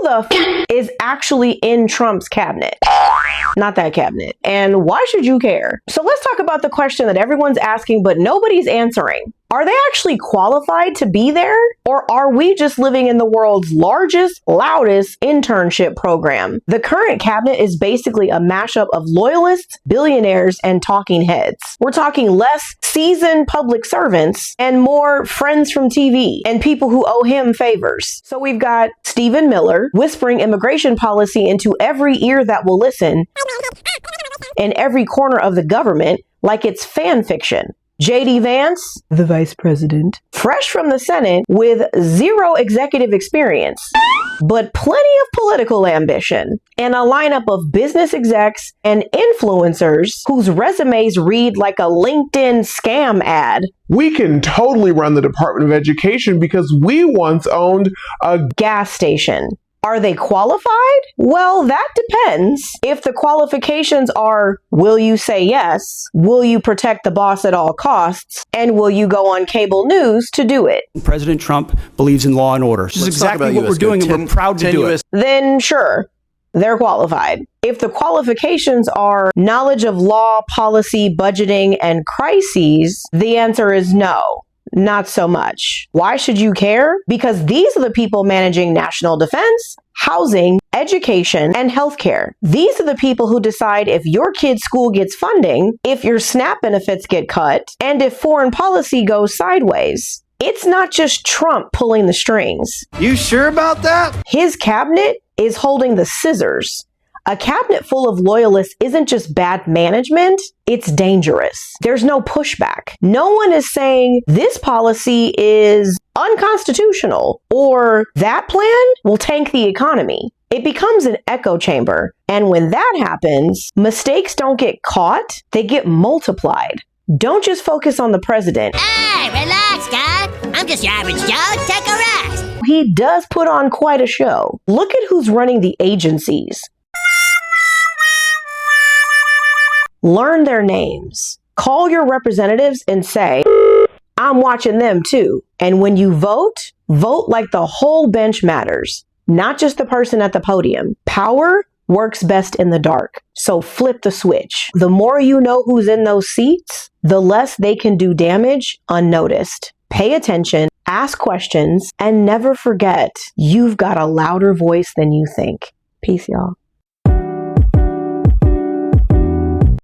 the is actually in Trump's cabinet? Not that cabinet. And why should you care? So let's talk about the question that everyone's asking, but nobody's answering. Are they actually qualified to be there? Or are we just living in the world's largest, loudest internship program? The current cabinet is basically a mashup of loyalists, billionaires, and talking heads. We're talking less seasoned public servants and more friends from TV and people who owe him favors. So we've got Stephen Miller whispering immigration policy into every ear that will listen in every corner of the government like it's fan fiction. J.D. Vance, the vice president, fresh from the Senate with zero executive experience, but plenty of political ambition, and a lineup of business execs and influencers whose resumes read like a LinkedIn scam ad. We can totally run the Department of Education because we once owned a gas station. Are they qualified? Well, that depends. If the qualifications are, will you say yes? Will you protect the boss at all costs? And will you go on cable news to do it? President Trump believes in law and order. This is exactly what we're doing, and we're proud to do it. Then sure, they're qualified. If the qualifications are knowledge of law, policy, budgeting, and crises, the answer is no. Not so much. Why should you care? Because these are the people managing national defense, housing, education, and healthcare. These are the people who decide if your kid's school gets funding, if your SNAP benefits get cut, and if foreign policy goes sideways. It's not just Trump pulling the strings. You sure about that? His cabinet is holding the scissors. A cabinet full of loyalists isn't just bad management, it's dangerous. There's no pushback. No one is saying this policy is unconstitutional or that plan will tank the economy. It becomes an echo chamber. And when that happens, mistakes don't get caught, they get multiplied. Don't just focus on the president. Hey, relax, guy. I'm just your average Joe. Take a rest. He does put on quite a show. Look at who's running the agencies. Learn their names. Call your representatives and say, I'm watching them too. And when you vote, vote like the whole bench matters, not just the person at the podium. Power works best in the dark. So flip the switch. The more you know who's in those seats, the less they can do damage unnoticed. Pay attention, ask questions, and never forget, you've got a louder voice than you think. Peace, y'all.